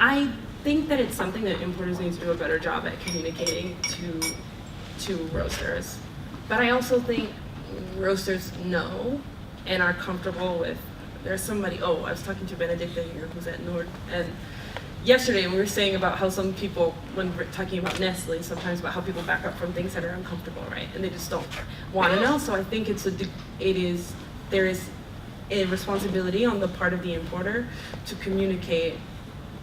I think that it's something that importers need to do a better job at communicating to roasters. But I also think roasters know and are comfortable with, there's somebody, I was talking to Benedicta here who's at Nordic, and yesterday we were saying about how some people, when we're talking about Nestle, sometimes about how people back up from things that are uncomfortable, right? And they just don't want to know. So I think there is a responsibility on the part of the importer to communicate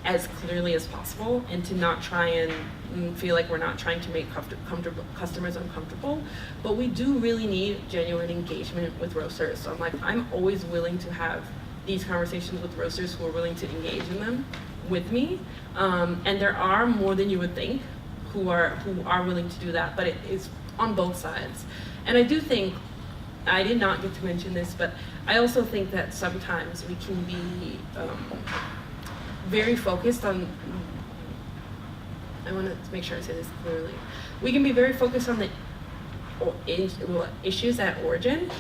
as clearly as possible and to not try and feel like we're not trying to make customers uncomfortable. But we do really need genuine engagement with roasters. So I'm always willing to have these conversations with roasters who are willing to engage in them with me. And there are more than you would think who are willing to do that, but it is on both sides. And I do think, I did not get to mention this, but I also think that sometimes we can be very focused on, I want to make sure I say this clearly, we can be very focused on the issues at origin.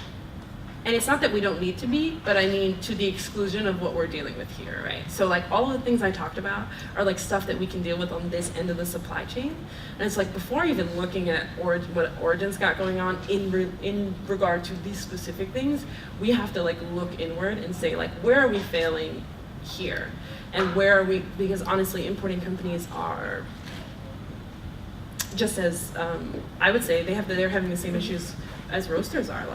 And it's not that we don't need to be, but I mean to the exclusion of what we're dealing with here, right? So all of the things I talked about are stuff that we can deal with on this end of the supply chain. And it's before even looking at what Origin's got going on in regard to these specific things, we have to look inward and say where are we failing here? And where are we, because honestly, importing companies are just as, I would say they're having the same issues as roasters are.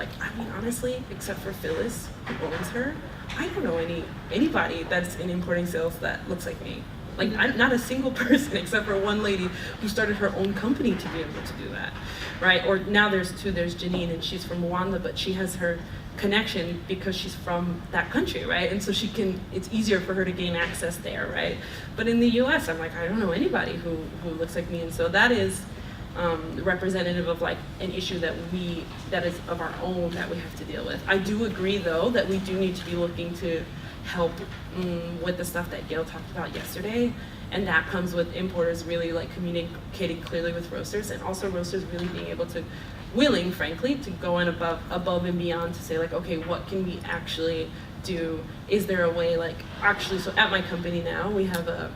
Honestly, except for Phyllis, who owns her, I don't know anybody that's in importing sales that looks like me. I'm not a single person except for one lady who started her own company to be able to do that, right? Or now there's two, there's Janine, and she's from Rwanda, but she has her connection because she's from that country, right? And so it's easier for her to gain access there, right? But in the US, I'm I don't know anybody who looks like me, and so that is representative of an issue that is of our own that we have to deal with. I do agree though that we do need to be looking to help with the stuff that Gail talked about yesterday, and that comes with importers really communicating clearly with roasters, and also roasters really being able to, willing frankly, to go in above and beyond to say okay, what can we actually do? Is there a way actually, so at my company now we have a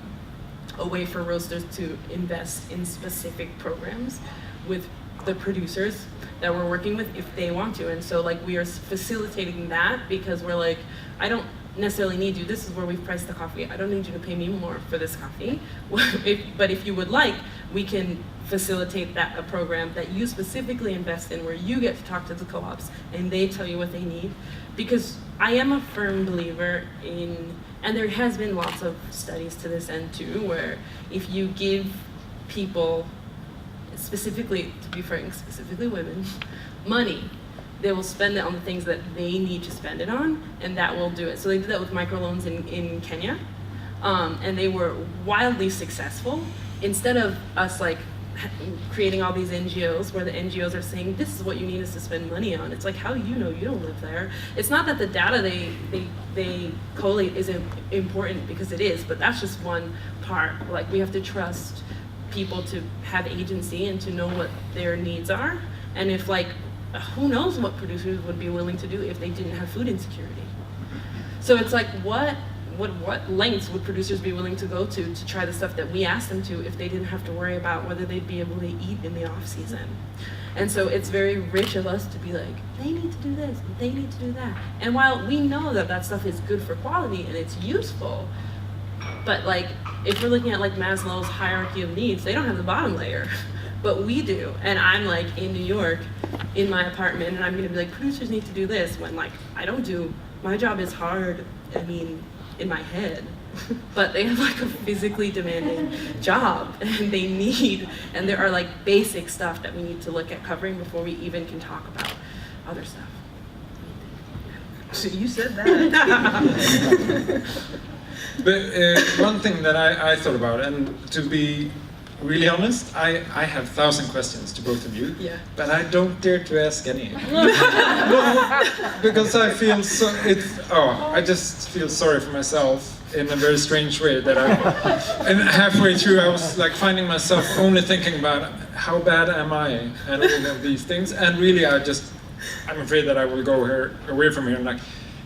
way for roasters to invest in specific programs with the producers that we're working with if they want to. And so we are facilitating that because we're I don't necessarily need you, this is where we've priced the coffee, I don't need you to pay me more for this coffee. But if you would we can facilitate a program that you specifically invest in, where you get to talk to the co-ops and they tell you what they need. Because I am a firm believer in, and there has been lots of studies to this end too, where if you give people, specifically, to be frank, specifically women, money, they will spend it on the things that they need to spend it on, and that will do it. So they did that with microloans in Kenya, and they were wildly successful. Instead of us creating all these NGOs where the NGOs are saying this is what you need us to spend money on. It's how do you know? You don't live there. It's not that the data they collate isn't important, because it is, but that's just one part. We have to trust people to have agency and to know what their needs are. And if who knows what producers would be willing to do if they didn't have food insecurity. So it's what lengths would producers be willing to go to try the stuff that we asked them to if they didn't have to worry about whether they'd be able to eat in the off season. And so it's very rich of us to be they need to do this, and they need to do that. And while we know that stuff is good for quality and it's useful, but if we're looking at Maslow's hierarchy of needs, they don't have the bottom layer, but we do. And I'm in New York in my apartment, and I'm gonna be producers need to do this, when I don't do, my job is hard, in my head, but they have a physically demanding job, and they need, and there are basic stuff that we need to look at covering before we even can talk about other stuff. So you said that. But one thing that I thought about, and to be really honest, I have 1,000 questions to both of you, yeah. But I don't dare to ask any. Because I feel I just feel sorry for myself in a very strange way that and halfway through I was finding myself only thinking about how bad am I and all of these things, and really I'm afraid that I will go away from here and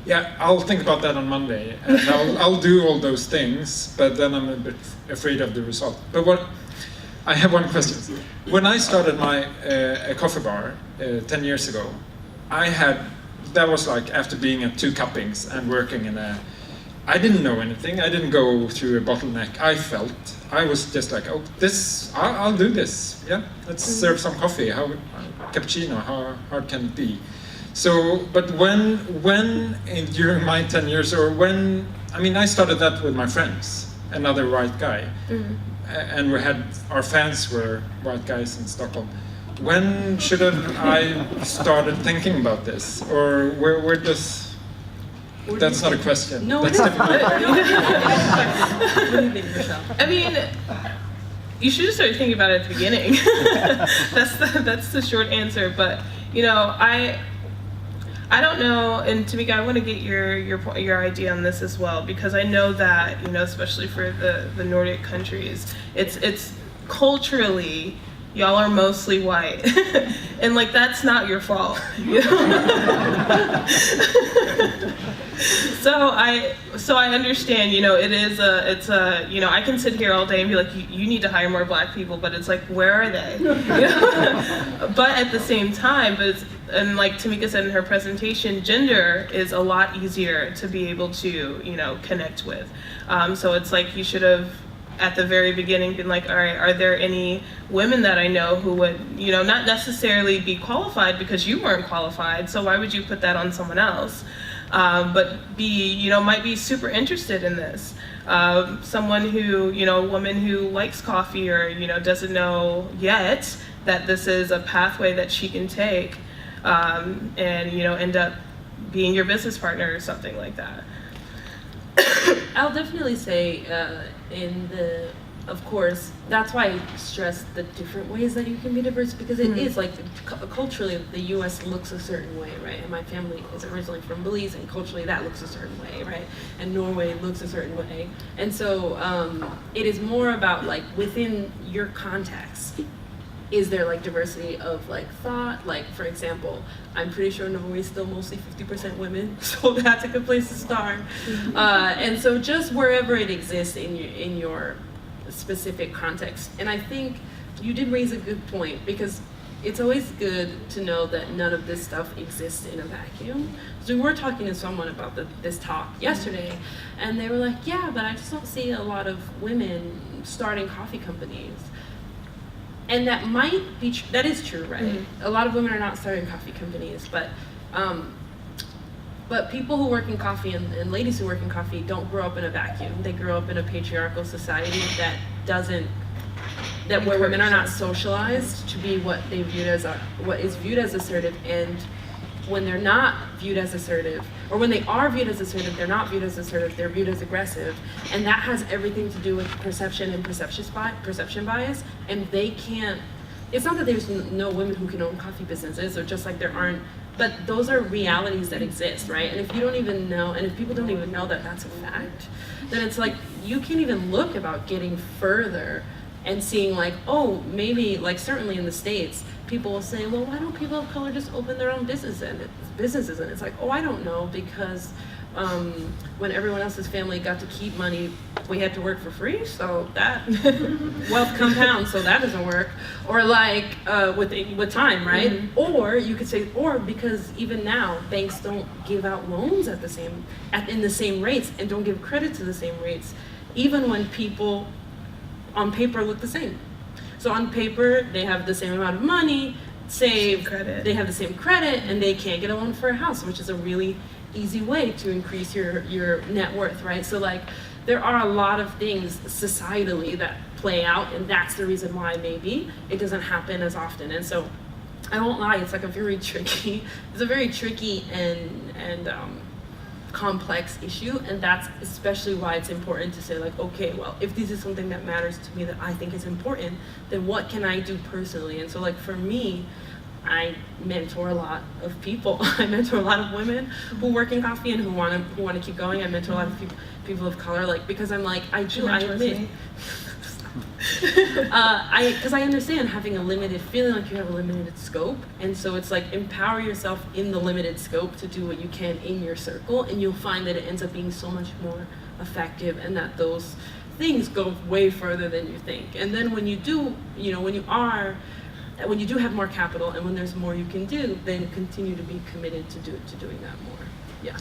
Yeah, I'll think about that on Monday, and I'll do all those things, but then I'm a bit afraid of the result. But I have one question. When I started my a coffee bar 10 years ago, that was like after being at 2 cuppings and working I didn't know anything. I didn't go through a bottleneck. I was just like, oh, I'll do this. Yeah, let's serve some coffee. Cappuccino, how hard can it be? So, but during my 10 years, I started that with my friends, another white guy. And our fans were white guys in Stockholm. When should I started thinking about this? Or where does... That's not a question. No, that's it is. What do you think, Michelle? I mean, you should have started thinking about it at the beginning. That's the short answer. But I don't know, and Tymika, I want to get your idea on this as well, because I know that especially for the Nordic countries, it's culturally, y'all are mostly white, and like that's not your fault. So I understand, it's I can sit here all day and be like, you need to hire more black people, but it's like, where are they? But at the same time, and like Tymika said in her presentation, gender is a lot easier to be able to, connect with. So it's like you should have, at the very beginning, been like, all right, are there any women that I know who would, not necessarily be qualified because you weren't qualified, so why would you put that on someone else? But might be super interested in this. Someone who, a woman who likes coffee or, doesn't know yet that this is a pathway that she can take, and, end up being your business partner or something like that. I'll definitely say of course, that's why I stress the different ways that you can be diverse, because it is like culturally the US looks a certain way, right? And my family is originally from Belize, and culturally that looks a certain way, right? And Norway looks a certain way. And so it is more about like within your context, is there like diversity of like thought? Like, for example, I'm pretty sure Norway's still mostly 50% women, so that's a good place to start. And so just wherever it exists in your specific context. And I think you did raise a good point, because it's always good to know that none of this stuff exists in a vacuum. So we were talking to someone about this talk yesterday, and they were like, yeah, but I just don't see a lot of women starting coffee companies. And that might be that is true, right? A lot of women are not starting coffee companies, but people who work in coffee and ladies who work in coffee don't grow up in a vacuum. They grow up in a patriarchal society where women are not socialized to be what is viewed as assertive, and when they're not viewed as assertive, or when they are viewed as assertive, they're not viewed as assertive, they're viewed as aggressive. And that has everything to do with perception and perception bias. And it's not that there's no women who can own coffee businesses, or just like there aren't, but those are realities that exist, right? And if you don't even know, and if people don't even know that that's a fact, then it's like you can't even look about getting further and seeing like, oh, maybe, like certainly in the States, people will say, well, why don't people of color just open their own businesses? And it's like, oh, I don't know, because when everyone else's family got to keep money, we had to work for free, so that wealth compounds, so that doesn't work. Or like with time, right? Or you could say, or because even now banks don't give out loans in the same rates, and don't give credit to the same rates, even when people on paper look the same. So on paper, they have the same amount of money saved, they have the same credit, and they can't get a loan for a house, which is a really easy way to increase your net worth, right? So like, there are a lot of things societally that play out, and that's the reason why maybe it doesn't happen as often. And so I won't lie, it's a very tricky and complex issue, and that's especially why it's important to say like, okay, well, if this is something that matters to me, that I think is important, then what can I do personally? And so like for me, I mentor a lot of people. I mentor a lot of women who work in coffee and who want to keep going. I mentor a lot of people of color, like, because I'm like, I admit. Stop. Because I understand having a limited, feeling like you have a limited scope, and so it's like empower yourself in the limited scope to do what you can in your circle, and you'll find that it ends up being so much more effective, and that those things go way further than you think. And then when you do, when you do have more capital, and when there's more you can do, then continue to be committed to doing that more. Yeah.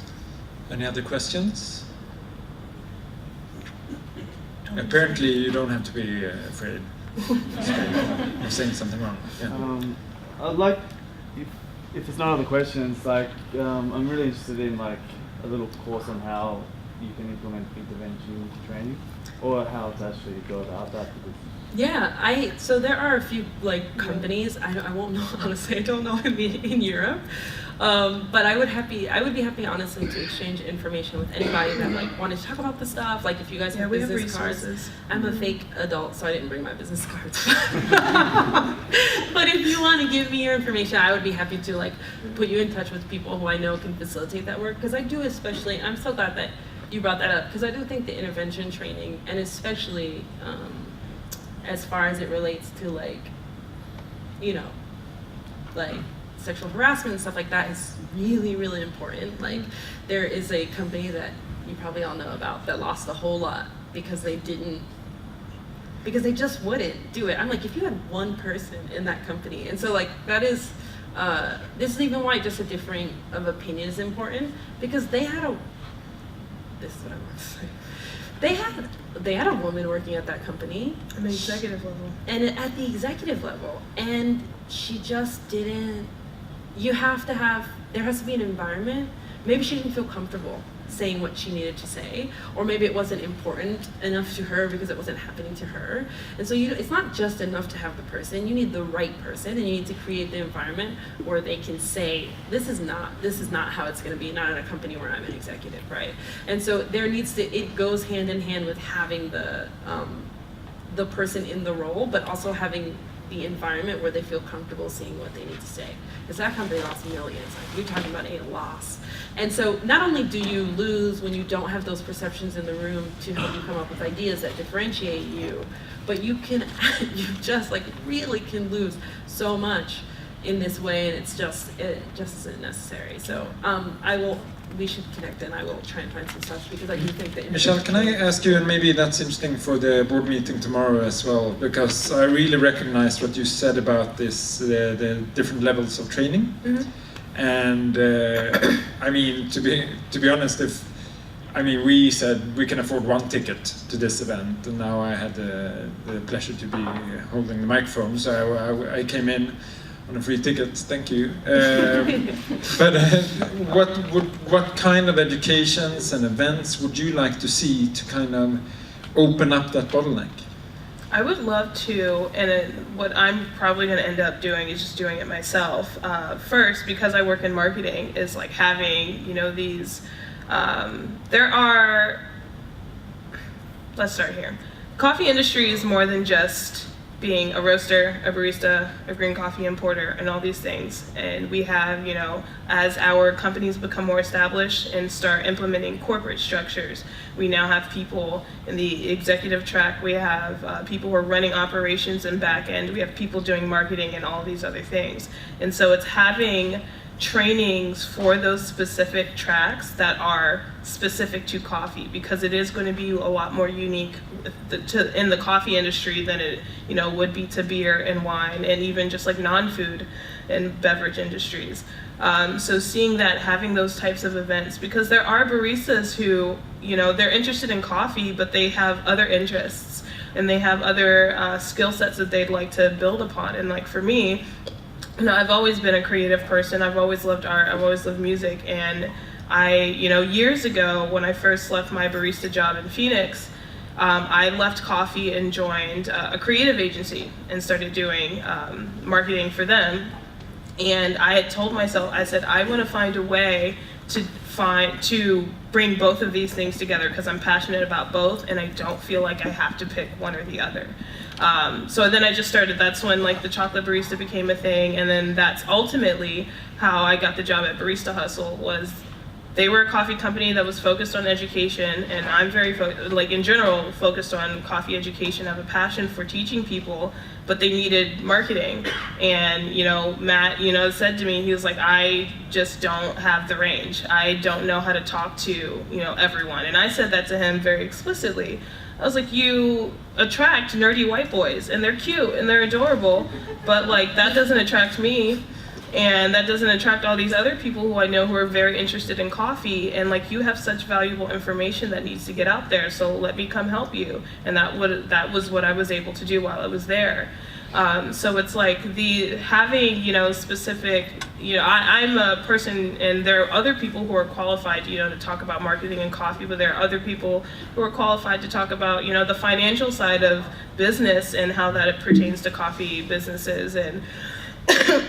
Any other questions? Apparently, you don't have to be afraid of saying something wrong. Yeah. I'd like, if there's no other questions, like I'm really interested in like a little course on how you can implement intervention training, or how to actually go about that. Yeah, so there are a few like companies. I won't know, honestly. I don't know in Europe, but I would be happy honestly to exchange information with anybody that like wanted to talk about the stuff. Like if you guys have business cards, I'm a fake adult, so I didn't bring my business cards. But if you want to give me your information, I would be happy to like put you in touch with people who I know can facilitate that work. Because I do, especially. I'm so glad that you brought that up, because I do think the intervention training, and especially as far as it relates to like sexual harassment and stuff like that, is really, really important. Like there is a company that you probably all know about that lost a whole lot because they just wouldn't do it. I'm like, if you had one person in that company, and so like that is this is even why just a differing of opinion is important, because this is what I want to say. They had a woman working at that company. At the executive level. And at the executive level. And she just didn't, there has to be an environment. Maybe she didn't feel comfortable saying what she needed to say, or maybe it wasn't important enough to her because it wasn't happening to her. And so it's not just enough to have the person, you need the right person, and you need to create the environment where they can say, this is not how it's gonna be, not in a company where I'm an executive, right? And so it goes hand in hand with having the person in the role, but also having the environment where they feel comfortable seeing what they need to say. Because that company lost millions. Like, we're talking about a loss. And so not only do you lose when you don't have those perceptions in the room to help you come up with ideas that differentiate you, but you just like really can lose so much in this way, and it just isn't necessary. So we should connect, and I will try and find some stuff, because I do think that... Michelle, can I ask you, and maybe that's interesting for the board meeting tomorrow as well, because I really recognize what you said about this, the different levels of training. Mm-hmm. And I mean, to be honest, we said we can afford one ticket to this event, and now I had the pleasure to be holding the microphone, so I came in on a free ticket, thank you. But what kind of educations and events would you like to see to kind of open up that bottleneck? I would love to, and what I'm probably going to end up doing is just doing it myself. First, because I work in marketing, is like having, these, let's start here. Coffee industry is more than just being a roaster, a barista, a green coffee importer, and all these things. And we have, as our companies become more established and start implementing corporate structures, we now have people in the executive track, we have people who are running operations and back end, we have people doing marketing and all these other things. And so it's having trainings for those specific tracks that are specific to coffee, because it is going to be a lot more unique in the coffee industry than it would be to beer and wine, and even just like non-food and beverage industries. So seeing that, having those types of events, because there are baristas who they're interested in coffee, but they have other interests and they have other skill sets that they'd like to build upon. And like for me, I've always been a creative person. I've always loved art. I've always loved music. And years ago, when I first left my barista job in Phoenix, I left coffee and joined a creative agency and started doing marketing for them. And I had told myself, I said, I want to find a way to bring both of these things together, because I'm passionate about both, and I don't feel like I have to pick one or the other. So then I just started, that's when like the chocolate barista became a thing, and then that's ultimately how I got the job at Barista Hustle, was they were a coffee company that was focused on education, and I'm very, in general, focused on coffee education. I have a passion for teaching people, but they needed marketing. And, Matt, said to me, he was like, I just don't have the range. I don't know how to talk to, everyone. And I said that to him very explicitly. I was like, you attract nerdy white boys, and they're cute, and they're adorable, but, that doesn't attract me. And that doesn't attract all these other people who I know who are very interested in coffee. And you have such valuable information that needs to get out there. So let me come help you. And that was what I was able to do while I was there. So it's having specific. I'm a person, and there are other people who are qualified, to talk about marketing and coffee. But there are other people who are qualified to talk about, the financial side of business and how that pertains to coffee businesses and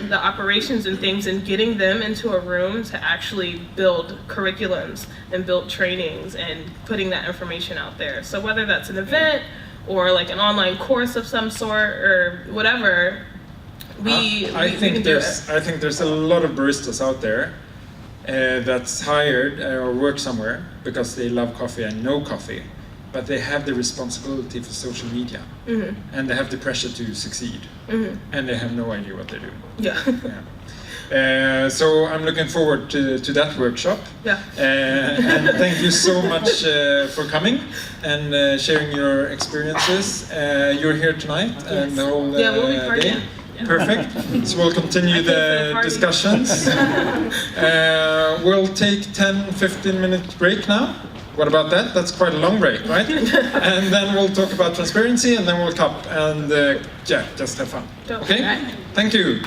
the operations and things, and getting them into a room to actually build curriculums and build trainings and putting that information out there. So whether that's an event or an online course of some sort or whatever, I think there's a lot of baristas out there that's hired or work somewhere because they love coffee and know coffee, but they have the responsibility for social media, and they have the pressure to succeed, and they have no idea what they do. So I'm looking forward to that workshop. And thank you so much for coming and sharing your experiences. You're here tonight and the whole we'll be partying. day. Perfect. So we'll continue the discussions. We'll take 10-15 minute break now. What about that? That's quite a long break, right? And then we'll talk about transparency, and then we'll cup and just have fun. Okay? Thank you.